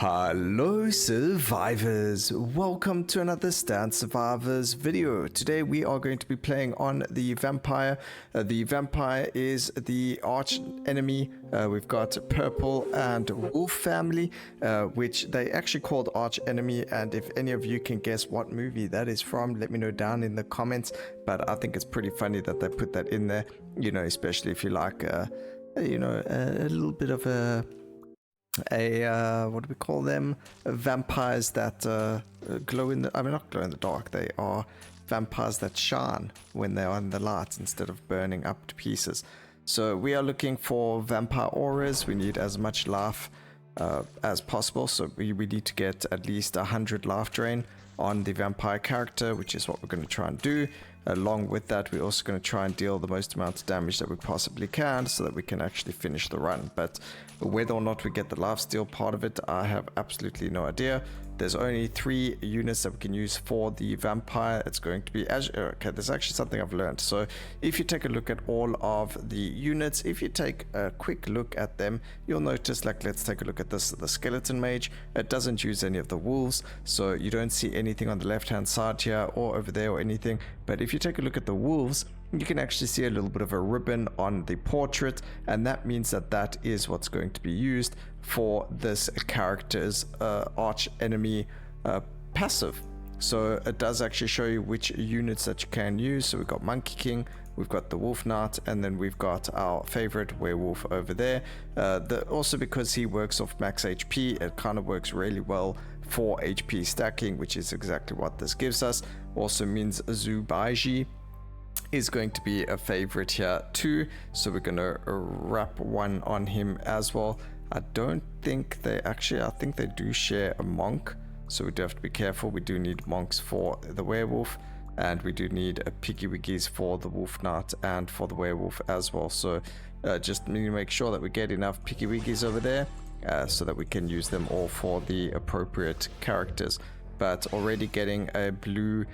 Hello survivors, welcome to another Stand Survivors video. Today we are going to be playing on the vampire. The vampire is the arch enemy. We've got purple and wolf family, which they actually called arch enemy, and if any of you can guess what movie that is from, let me know down in the comments. But I think it's pretty funny that they put that in there, you know, especially if you like a little bit of a what do we call them? Vampires that glow in the, I mean, not glow in the dark, they are vampires that shine when they are in the light instead of burning up to pieces. So we are looking for vampire auras. We need as much life as possible, so we need to get at least 100 life drain on the vampire character, which is what we're going to try and do. Along with that, we're also going to try and deal the most amount of damage that we possibly can so that we can actually finish the run. But whether or not we get the lifesteal part of it, I have absolutely no idea. There's only 3 units that we can use for the vampire. It's going to be okay, there's actually something I've learned. So if you take a look at all of the units, if you take a quick look at them, you'll notice, like, let's take a look at this, the skeleton mage. It doesn't use any of the wolves, so you don't see anything on the left hand side here or over there or anything. But if you take a look at the wolves, you can actually see a little bit of a ribbon on the portrait, and that means that that is what's going to be used for this character's arch enemy passive. So it does actually show you which units that you can use. So we've got Monkey King, we've got the Wolf Knight, and then we've got our favorite werewolf over there. Also, because he works off max HP, it kind of works really well for HP stacking, which is exactly what this gives us. Also means Zubaiji is going to be a favorite here too, so we're going to wrap one on him as well. I don't think they actually, I think they do share a monk, so we do have to be careful. We do need monks for the werewolf, and we do need a piggy wiggies for the wolf knight and for the werewolf as well. So just need to make sure that we get enough piggy wiggies over there so that we can use them all for the appropriate characters. But already getting a blue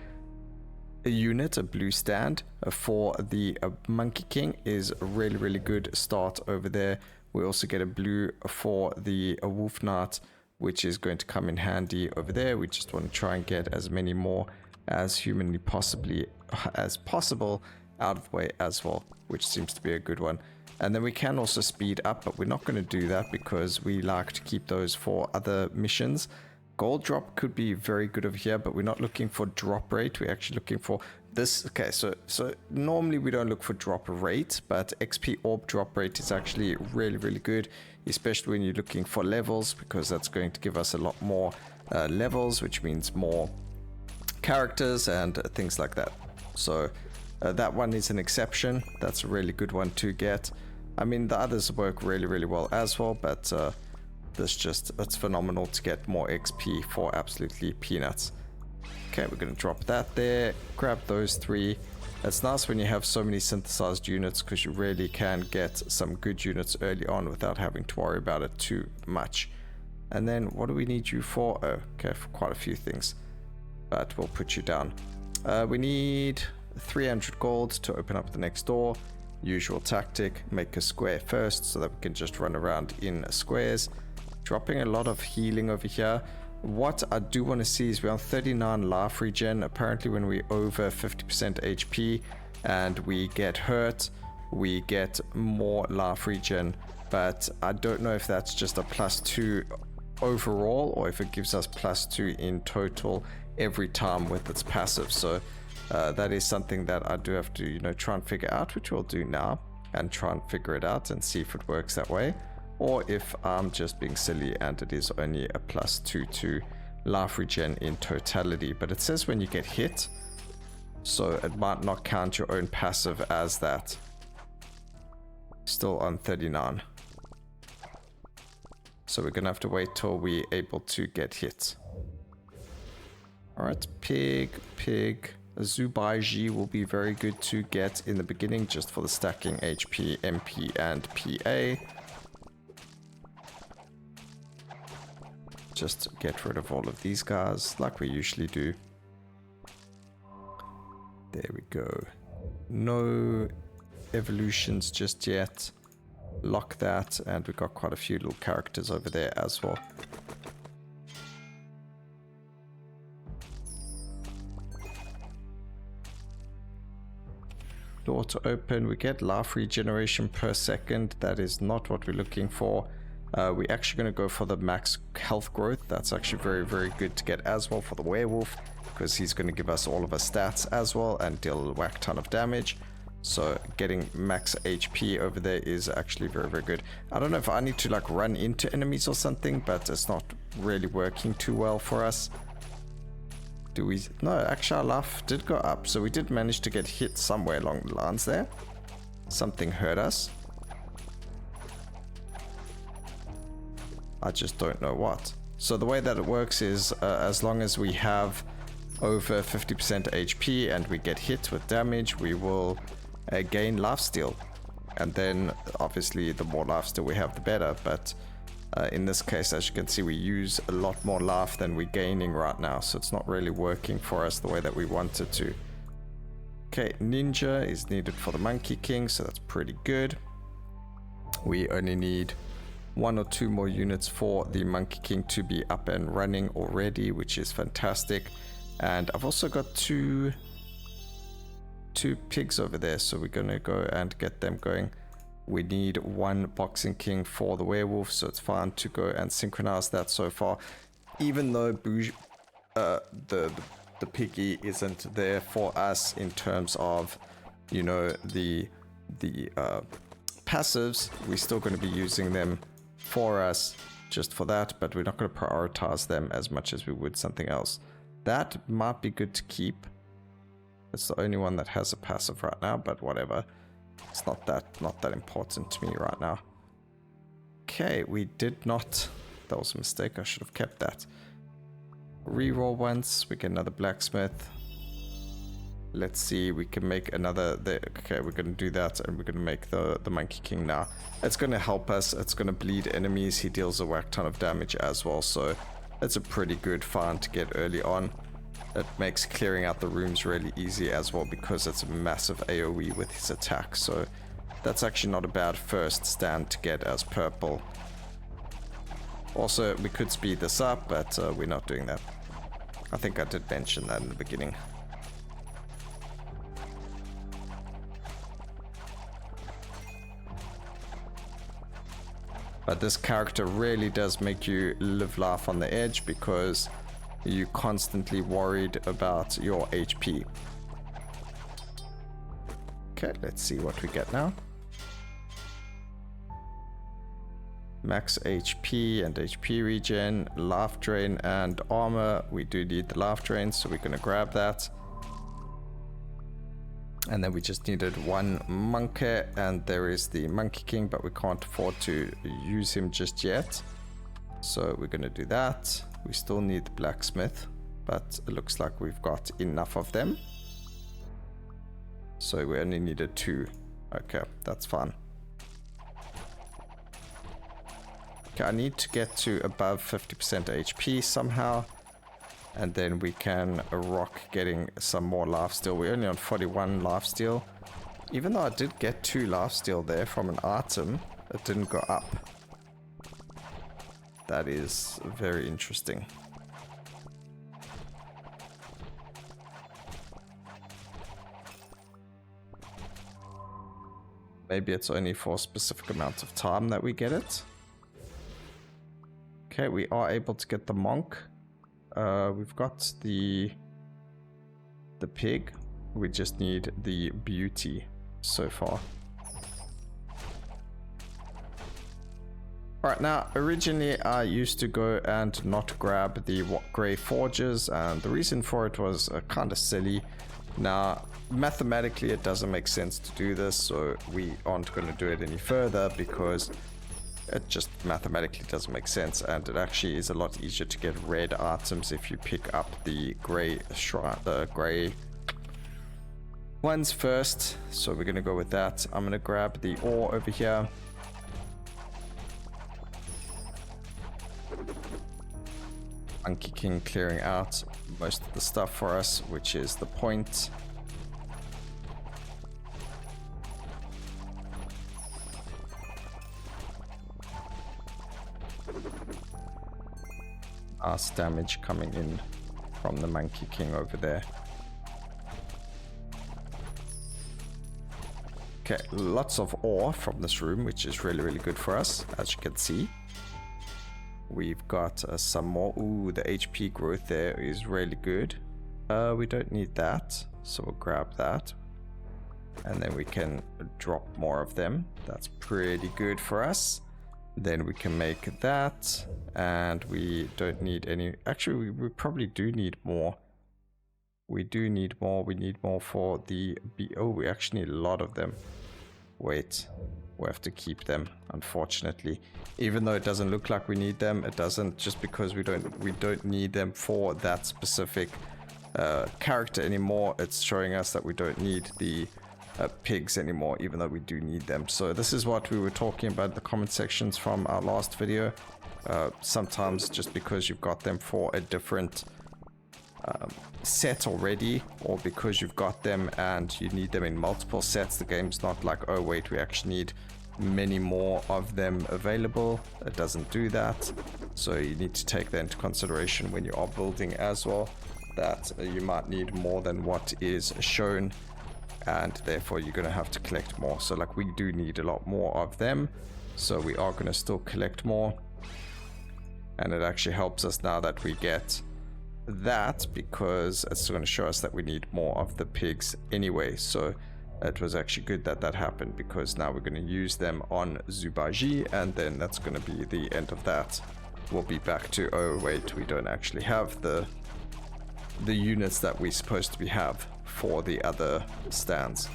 unit, a blue stand for the Monkey King is a really good start over there. We also get a blue for the Wolf Knight, which is going to come in handy over there. We just want to try and get as many more as humanly possible out of the way as well, which seems to be a good one. And then we can also speed up, but we're not going to do that because we like to keep those for other missions. Gold drop could be very good over here, but we're not looking for drop rate. We're actually looking for this. Okay, so normally we don't look for drop rate, but XP orb drop rate is actually really good, especially when you're looking for levels, because that's going to give us a lot more levels, which means more characters and things like that. So that one is an exception. That's a really good one to get. I mean, the others work really well as well, but it's phenomenal to get more XP for absolutely peanuts. Okay, we're going to drop that there, grab those 3. It's nice when you have so many synthesized units, because you really can get some good units early on without having to worry about it too much. And then what do we need you for? Oh, okay, for quite a few things, but we'll put you down. We need 300 gold to open up the next door. Usual tactic, make a square first so that we can just run around in squares. Dropping a lot of healing over here. What I do want to see is we're on 39 life regen. Apparently when we're over 50% HP and we get hurt, we get more life regen, but I don't know if that's just a +2 overall or if it gives us +2 in total every time with its passive. So that is something that I do have to, you know, try and figure out, which we'll do now, and try and figure it out and see if it works that way, or if I'm just being silly and it is only a +2 to life regen in totality. But it says when you get hit, so it might not count your own passive as that. Still on 39. So we're gonna have to wait till we're able to get hit. Alright, pig. Zubaiji will be very good to get in the beginning, just for the stacking HP, MP, and PA. Just get rid of all of these guys like we usually do. There we go. No evolutions just yet. Lock that, and we've got quite a few little characters over there as well. door to open. We get life regeneration per second. That is not what we're looking for. We're actually going to go for the max health growth. That's actually very, very good to get as well for the werewolf, because he's going to give us all of our stats as well and deal a whack ton of damage. So getting max HP over there is actually very, very good. I don't know if I need to like run into enemies or something, but it's not really working too well for us. Do we? No, actually our life did go up, so we did manage to get hit somewhere along the lines there. Something hurt us. I just don't know what. So the way that it works is as long as we have over 50% HP and we get hit with damage, we will gain lifesteal. And then obviously the more lifesteal we have, the better. But in this case, as you can see, we use a lot more life than we're gaining right now, so it's not really working for us the way that we want it to. Okay, ninja is needed for the Monkey King, so that's pretty good. We only need 1 or 2 more units for the Monkey King to be up and running already, which is fantastic. And I've also got two pigs over there, so we're gonna go and get them going. We need 1 Boxing King for the werewolf, so it's fine to go and synchronize that so far. Even though the piggy isn't there for us in terms of, you know, the passives, we're still going to be using them for us just for that, but we're not going to prioritize them as much as we would something else. That might be good to keep. It's the only one that has a passive right now, but whatever. It's not that important to me right now. Okay, we did not. That was a mistake. I should have kept that. Reroll once. We get another blacksmith. Let's see. We can make another. Okay, we're gonna do that, and we're gonna make the Monkey King now. It's gonna help us. It's gonna bleed enemies. He deals a whack ton of damage as well, so it's a pretty good find to get early on. It makes clearing out the rooms really easy as well, because it's a massive AoE with his attack. So that's actually not a bad first stand to get as purple. Also, we could speed this up, but we're not doing that. I think I did mention that in the beginning. But this character really does make you live life on the edge, because you're constantly worried about your HP. Okay, let's see what we get now. Max HP and HP regen, life drain and armor. We do need the life drain, so we're gonna grab that. And then we just needed 1 monkey, and there is the Monkey King, but we can't afford to use him just yet. So we're gonna do that. We still need the blacksmith, but it looks like we've got enough of them. So we only needed 2. Okay, that's fine. Okay, I need to get to above 50% HP somehow, and then we can rock getting some more lifesteal. We're only on 41 lifesteal. Even though I did get 2 lifesteal there from an item, it didn't go up. That is very interesting. Maybe it's only for a specific amount of time that we get it. Okay, we are able to get the monk. We've got the pig. We just need the beauty so far. Alright, now originally I used to go and not grab the grey forges, and the reason for it was kind of silly. Now mathematically it doesn't make sense to do this, so we aren't going to do it any further, because it just mathematically doesn't make sense, and it actually is a lot easier to get red items if you pick up the grey ones first. So we're going to go with that. I'm going to grab the ore over here. Monkey King clearing out most of the stuff for us, which is the point. Nice damage coming in from the Monkey King over there. Okay, lots of ore from this room, which is really, really good for us, as you can see. We've got some more. Ooh, the HP growth there is really good. We don't need that, so we'll grab that. And then we can drop more of them. That's pretty good for us. Then we can make that, and we don't need any. Actually, we probably do need more. We do need more. We need more for the oh, we actually need a lot of them. Wait, we have to keep them, unfortunately. Even though it doesn't look like we need them, it doesn't, just because we don't need them for that specific character anymore. It's showing us that we don't need the pigs anymore, even though we do need them. So this is what we were talking about in the comment sections from our last video. Sometimes just because you've got them for a different set already, or because you've got them and you need them in multiple sets, the game's not like, oh wait, we actually need many more of them available. It doesn't do that. So you need to take that into consideration when you are building as well, that you might need more than what is shown, and therefore you're going to have to collect more. So like, we do need a lot more of them, so we are going to still collect more. And it actually helps us now that we get that, because it's going to show us that we need more of the pigs anyway. So it was actually good that that happened, because now we're going to use them on Zubaji, and then that's going to be the end of that. We'll be back to, oh wait, we don't actually have the units that we're supposed to have for the other stands.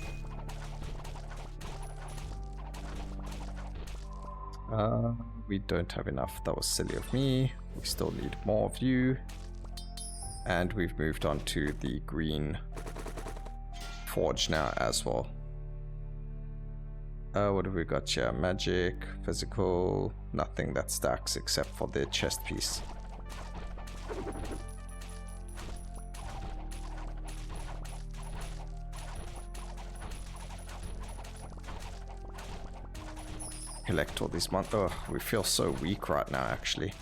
We don't have enough. That was silly of me. We still need more of you. And we've moved on to the green forge now as well. What have we got here? Magic, physical, nothing that stacks except for the chest piece. Collect all these monsters. Oh, we feel so weak right now, actually.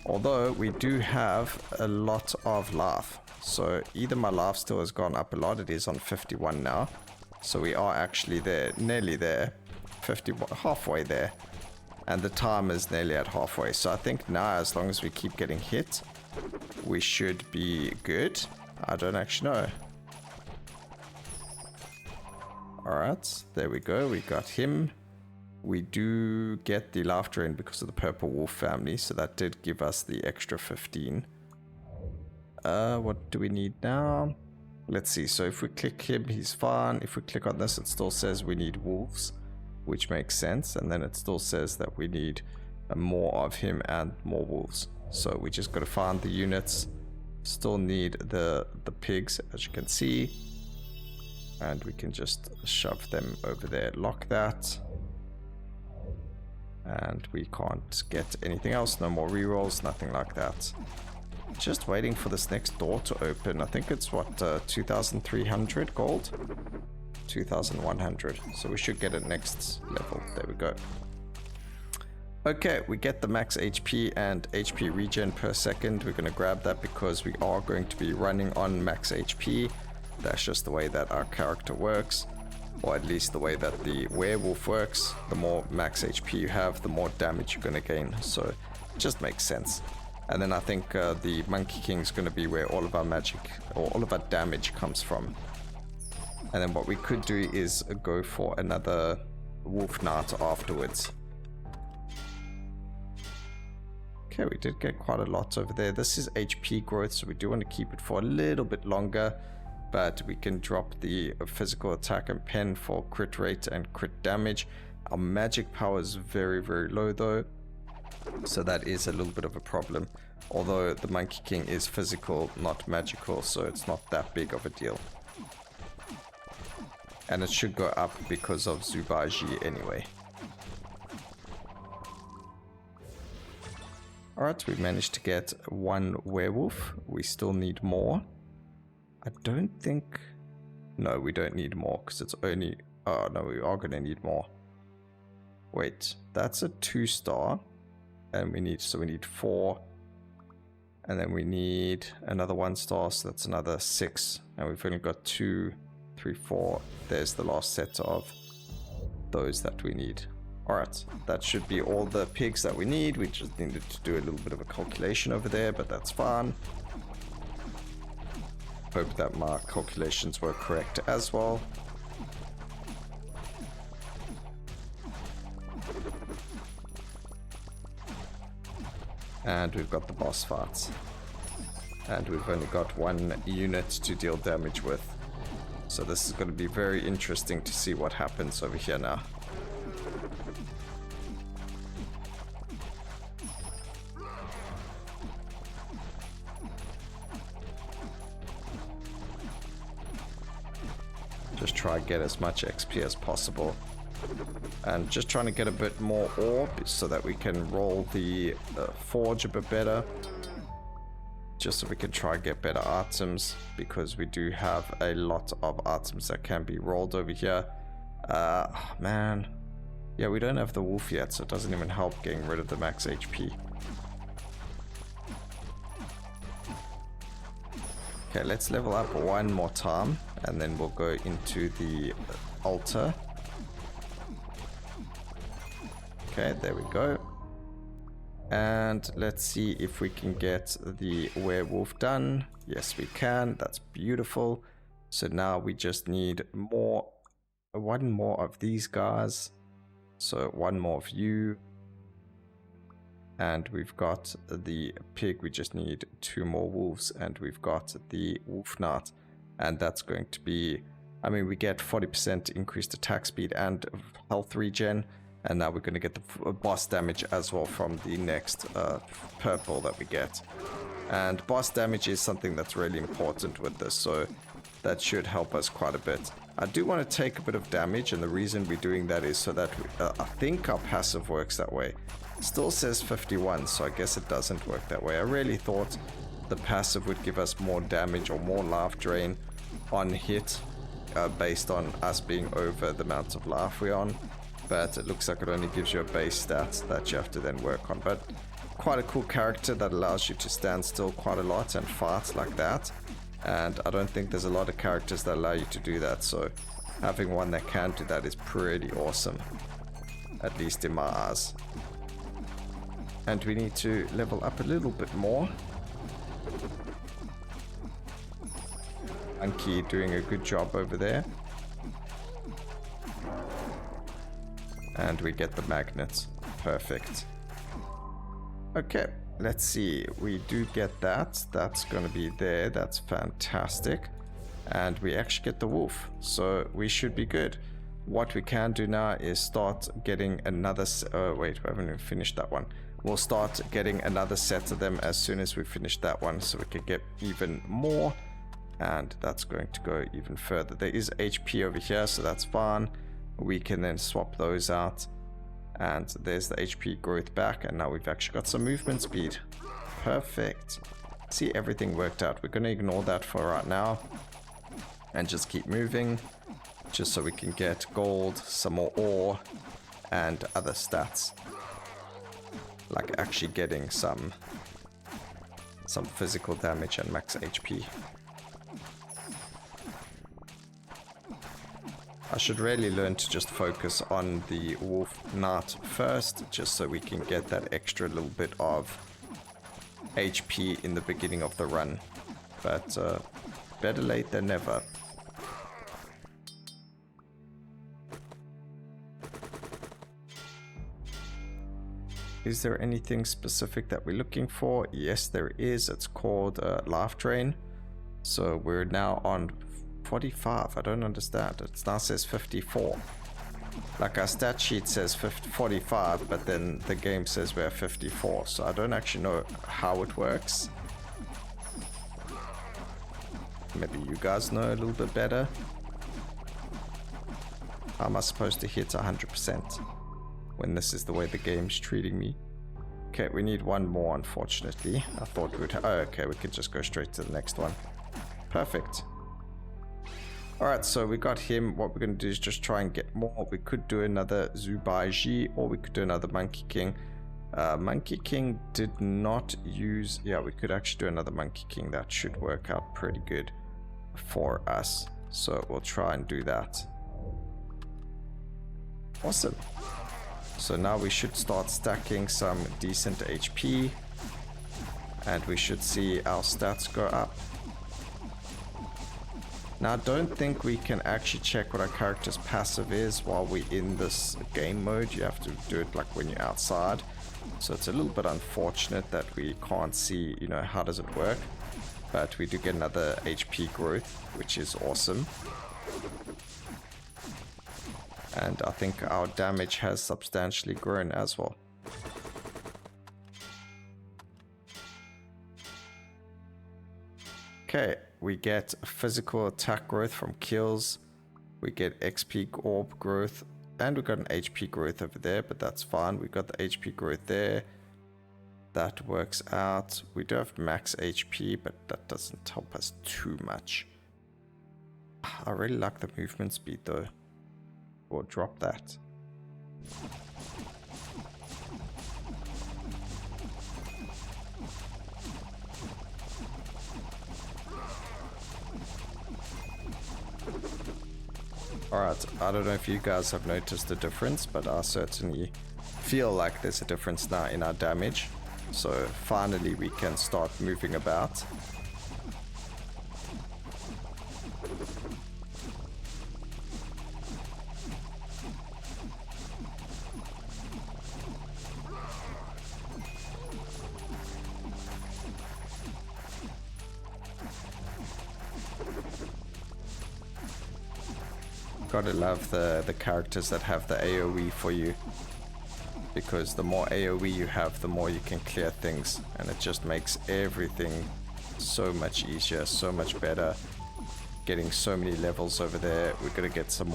Although we do have a lot of life. So either my life still has gone up a lot. It is on 51 now. So we are actually there, nearly there. 51, halfway there. And the time is nearly at halfway. So I think now, as long as we keep getting hit, we should be good. I don't actually know. Alright, there we go. We got him. We do get the life drain because of the purple wolf family, so that did give us the extra 15. What do we need now? Let's see. So if we click him, he's fine. If we click on this, it still says we need wolves, which makes sense. And then it still says that we need more of him and more wolves. So we just got to find the units. Still need the pigs, as you can see. And we can just shove them over there. Lock that. And we can't get anything else. No more rerolls, nothing like that. Just waiting for this next door to open. I think it's what, 2,300 gold? 2,100. So we should get it next level. There we go. Okay, we get the max HP and HP regen per second. We're going to grab that because we are going to be running on max HP. That's just the way that our character works. Or at least the way that the werewolf works. The more max HP you have, the more damage you're going to gain. So it just makes sense. And then I think the Monkey King is going to be where all of our magic, or all of our damage comes from. And then what we could do is go for another Wolf Knight afterwards. Okay, we did get quite a lot over there. This is HP growth, so we do want to keep it for a little bit longer. But we can drop the physical attack and pen for crit rate and crit damage. Our magic power is very, very low though. So that is a little bit of a problem. Although the Monkey King is physical, not magical, so it's not that big of a deal. And it should go up because of Zubaji anyway. Alright, we managed to get one werewolf. We still need more. I don't think... No, we don't need more because it's only... Oh, no, we are going to need more. Wait, that's a 2-star. And we need... So we need 4. And then we need another 1-star, so that's another 6. And we've only got 2, 3, 4. There's the last set of those that we need. Alright, that should be all the pigs that we need. We just needed to do a little bit of a calculation over there, but that's fine. Hope that my calculations were correct as well. And we've got the boss fights. And we've only got one unit to deal damage with. So this is going to be very interesting to see what happens over here now. Just try and get as much XP as possible. And just trying to get a bit more orb so that we can roll the forge a bit better. Just so we can try and get better items, because we do have a lot of items that can be rolled over here. Man. Yeah, we don't have the wolf yet, so it doesn't even help getting rid of the max HP. Okay, let's level up one more time, and then we'll go into the altar. Okay, there we go. And let's see if we can get the werewolf done. Yes, we can. That's beautiful. So now we just need one more of these guys. So one more of you. And we've got the pig. We just need 2 more wolves. And we've got the wolf knight. And that's going to be... I mean, we get 40% increased attack speed and health regen. And now we're going to get the boss damage as well from the next purple that we get. And boss damage is something that's really important with this, so that should help us quite a bit. I do want to take a bit of damage, and the reason we're doing that is so that I think our passive works that way. It still says 51, so I guess it doesn't work that way. I really thought the passive would give us more damage or more life drain on hit based on us being over the amount of life we're on. But it looks like it only gives you a base stat that you have to then work on. But quite a cool character that allows you to stand still quite a lot and fight like that. And I don't think there's a lot of characters that allow you to do that. So having one that can do that is pretty awesome. At least in my eyes. And we need to level up a little bit more. Monkey doing a good job over there. And we get the magnets. Perfect. Okay, let's see. We do get that. That's going to be there. That's fantastic. And we actually get the wolf. So we should be good. What we can do now is start getting another... wait, we haven't even finished that one. We'll start getting another set of them as soon as we finish that one, so we can get even more. And that's going to go even further. There is HP over here, so that's fine. We can then swap those out, and there's the HP growth back, and now we've actually got some movement speed. Perfect. See, everything worked out. We're going to ignore that for right now and just keep moving, just so we can get gold, some more ore, and other stats, like actually getting some physical damage and max HP. I should really learn to just focus on the wolf knight first, just so we can get that extra little bit of HP in the beginning of the run. But better late than never. Is there anything specific that we're looking for? Yes, there is. It's called life drain. So we're now on 45. I don't understand. It now says 54. Like our stat sheet says 45, but then the game says we're 54. So I don't actually know how it works. Maybe you guys know a little bit better. How am I supposed to hit 100% when this is the way the game's treating me? Okay, we need one more, unfortunately. I thought we'd... oh, okay, we could just go straight to the next one. Perfect. Alright, so we got him. What we're going to do is just try and get more. We could do another Zubaiji, or we could do another Monkey King. Monkey King did not use... yeah, we could actually do another Monkey King. That should work out pretty good for us. So we'll try and do that. Awesome. So now we should start stacking some decent HP. And we should see our stats go up. Now I don't think we can actually check what our character's passive is while we're in this game mode. You have to do it like when you're outside. So it's a little bit unfortunate that we can't see, you know, how does it work. But we do get another HP growth, which is awesome. And I think our damage has substantially grown as well. Okay, we get physical attack growth from kills. We get XP orb growth. And we got an HP growth over there, but that's fine. We got the HP growth there. That works out. We do have max HP, but that doesn't help us too much. I really like the movement speed though. Or drop that. Alright, I don't know if you guys have noticed a difference, but I certainly feel like there's a difference now in our damage. So finally we can start moving about. Gotta love the characters that have the AoE for you, because the more AoE you have, the more you can clear things, and it just makes everything so much easier, so much better. Getting so many levels over there. We're gonna get some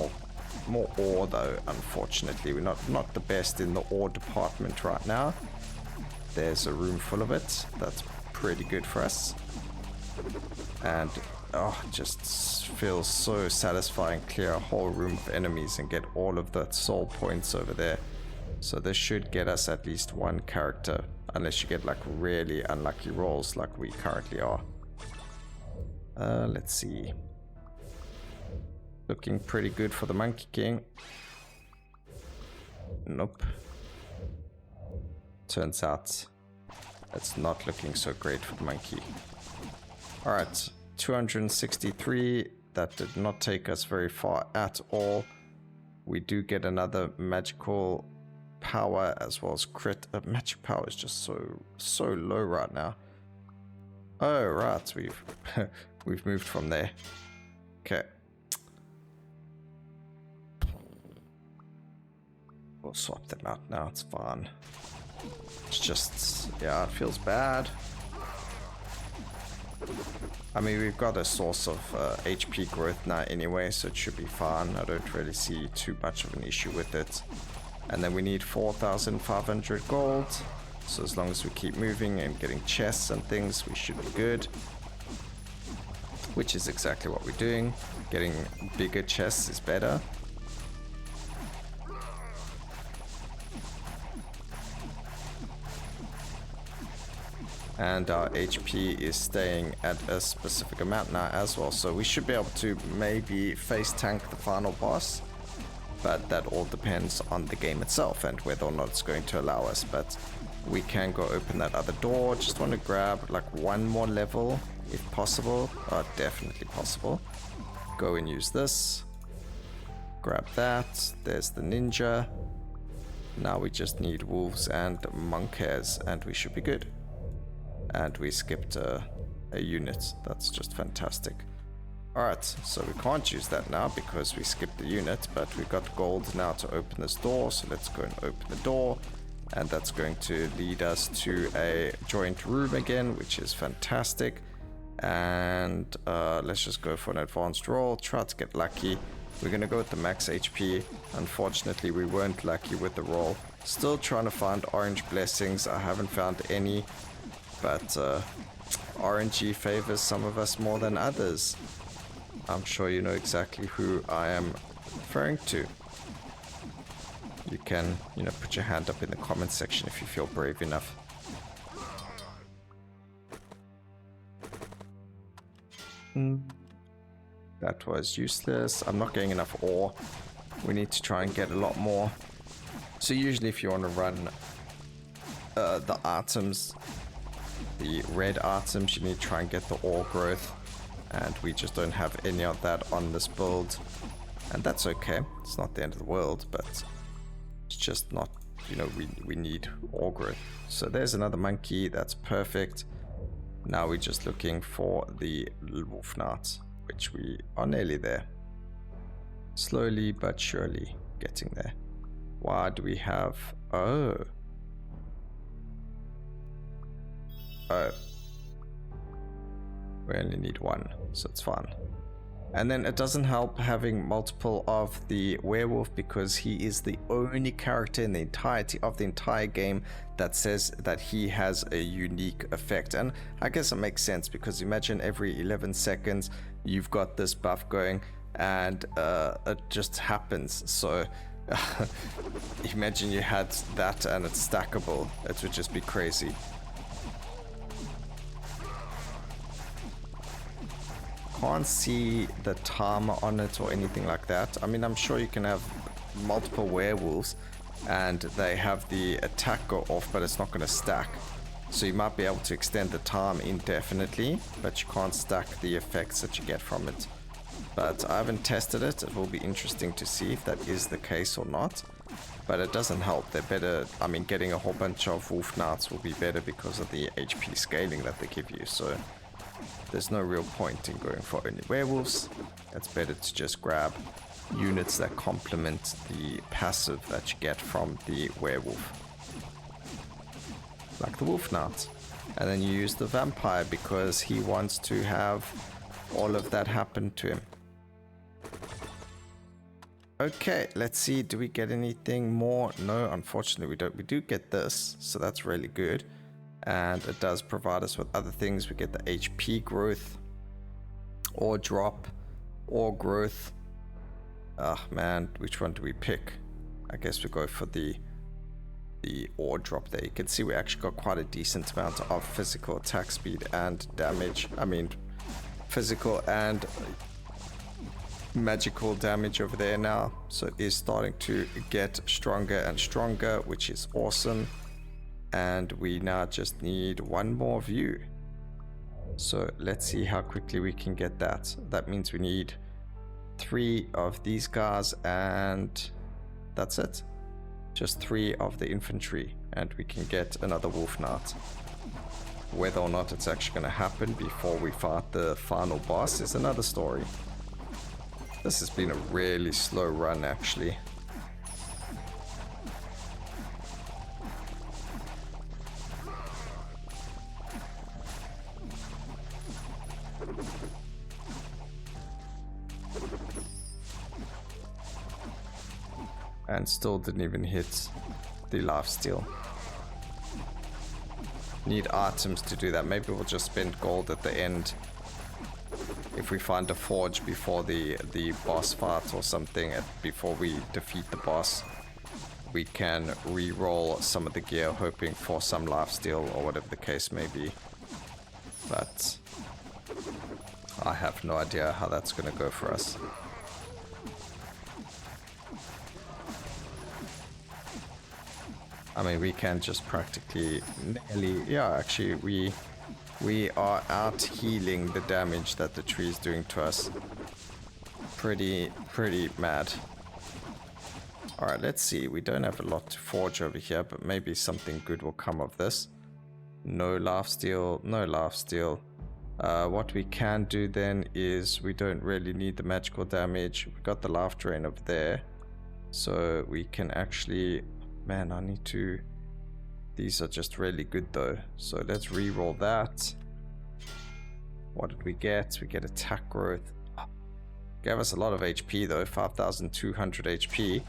more ore though. Unfortunately, we're not the best in the ore department right now. There's a room full of it. That's pretty good for us. And oh, just feels so satisfying. Clear a whole room of enemies and get all of the soul points over there. So this should get us at least one character, unless you get like really unlucky rolls like we currently are. Let's see. Looking pretty good for the Monkey King. Nope. Turns out it's not looking so great for the monkey. Alright, 263. That did not take us very far at all. We do get another magical power as well as crit. Magic power is just so low right now. Oh right, we've moved from there. Okay. We'll swap them out now, it's fine. It's just, yeah, it feels bad. I mean, we've got a source of HP growth now anyway, so it should be fine. I don't really see too much of an issue with it. And then we need 4,500 gold. So as long as we keep moving and getting chests and things, we should be good. Which is exactly what we're doing. Getting bigger chests is better. And our HP is staying at a specific amount now as well, so we should be able to maybe face tank the final boss, but that all depends on the game itself and whether or not it's going to allow us. But we can go open that other door. Just want to grab like one more level if possible. Definitely possible. Go and use this, grab that. There's the ninja. Now we just need wolves and monk hairs and we should be good. And we skipped a unit. That's just fantastic. Alright, so we can't use that now because we skipped the unit, but we've got gold now to open this door, so let's go and open the door. And that's going to lead us to a joint room again, which is fantastic. And let's just go for an advanced roll, try to get lucky. We're going to go with the max HP. Unfortunately, we weren't lucky with the roll. Still trying to find orange blessings. I haven't found any. But RNG favors some of us more than others. I'm sure you know exactly who I am referring to. You can, put your hand up in the comment section if you feel brave enough. That was useless. I'm not getting enough ore. We need to try and get a lot more. So usually if you want to run the items, the red items, you need to try and get the ore growth. And we just don't have any of that on this build. And that's okay. It's not the end of the world, but it's just not, you know, we need ore growth. So there's another monkey. That's perfect. Now we're just looking for the wolf knot, which we are nearly there. Slowly but surely getting there. Why do we have... Oh. We only need one, so it's fine. And then it doesn't help having multiple of the werewolf, because he is the only character in the entirety of the entire game that says that he has a unique effect. And I guess it makes sense, because imagine every 11 seconds you've got this buff going and it just happens. So imagine you had that and it's stackable. It would just be crazy. Can't see the timer on it or anything like that. I mean, I'm sure you can have multiple werewolves and they have the attack go off, but it's not going to stack. So you might be able to extend the time indefinitely, but you can't stack the effects that you get from it. But I haven't tested it. It will be interesting to see if that is the case or not. But it doesn't help. They're better. I mean, getting a whole bunch of wolf knights will be better because of the HP scaling that they give you. So there's no real point in going for only werewolves. It's better to just grab units that complement the passive that you get from the werewolf. Like the wolf knight. And then you use the vampire because he wants to have all of that happen to him. Okay, let's see. Do we get anything more? No, unfortunately we don't. We do get this, so that's really good. And it does provide us with other things. We get the HP growth, ore drop, ore growth. Ah, man, which one do we pick? I guess we go for the ore drop there. You can see we actually got quite a decent amount of physical attack speed and damage. I mean, physical and magical damage over there now. So it is starting to get stronger and stronger, which is awesome. And we now just need one more view. So let's see how quickly we can get that. That means we need 3 of these guys and that's it. Just 3 of the infantry and we can get another wolf knight. Whether or not it's actually going to happen before we fight the final boss is another story. This has been a really slow run actually. And still didn't even hit the lifesteal. Need items to do that. Maybe we'll just spend gold at the end. If we find a forge before the boss fight or something, before we defeat the boss, we can re-roll some of the gear hoping for some lifesteal or whatever the case may be. But I have no idea how that's going to go for us. I mean, we can just practically nearly... Yeah, actually, we are out healing the damage that the tree is doing to us. Pretty mad. Alright, let's see. We don't have a lot to forge over here, but maybe something good will come of this. No lifesteal, no lifesteal. What we can do then is we don't really need the magical damage. We got the life drain over there. So we can actually... Man, I need to... These are just really good though. So let's re-roll that. What did we get? We get attack growth. Gave us a lot of HP though, 5,200 HP.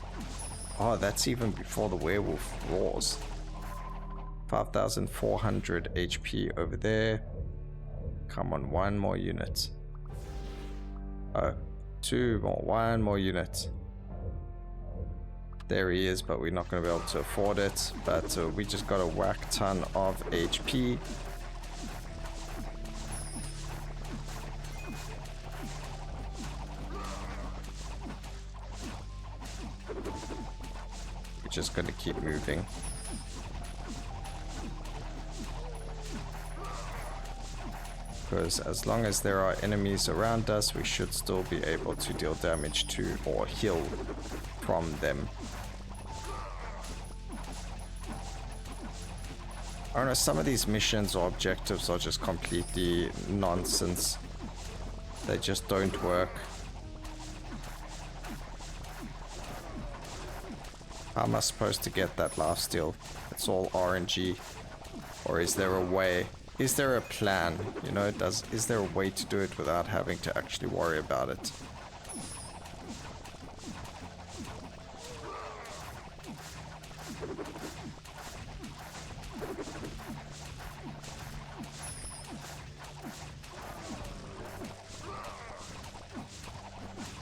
Oh, that's even before the werewolf roars. 5,400 HP over there. Come on, one more unit. Oh, 2 more, 1 more unit. There he is, but we're not going to be able to afford it. But we just got a whack ton of HP. just going to keep moving. Because as long as there are enemies around us, we should still be able to deal damage to or heal from them. I don't know, some of these missions or objectives are just completely nonsense. They just don't work. How am I supposed to get that lifesteal? It's all RNG. Or is there a way? Is there a plan? You know, is there a way to do it without having to actually worry about it?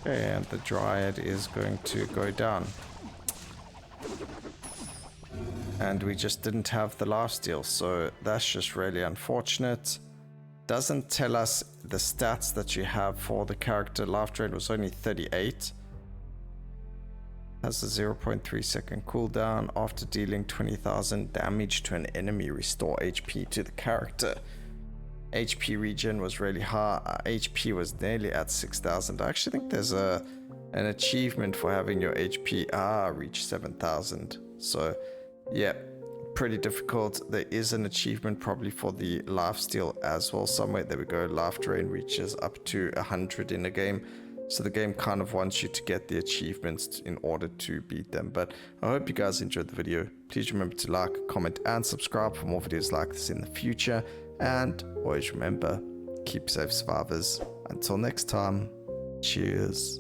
And the Dryad is going to go down. And we just didn't have the lifesteal, so that's just really unfortunate. Doesn't tell us the stats that you have for the character. Life drain was only 38. Has a 0.3 second cooldown. After dealing 20,000 damage to an enemy, restore HP to the character. HP regen was really high. HP was nearly at 6,000. I actually think there's an achievement for having your HP reach 7,000. So yeah, pretty difficult. There is an achievement probably for the lifesteal as well somewhere. There we go. Life drain reaches up to 100 in a game. So the game kind of wants you to get the achievements in order to beat them. But I hope you guys enjoyed the video. Please remember to like, comment, and subscribe for more videos like this in the future. And always remember, keep safe, survivors. Until next time, cheers.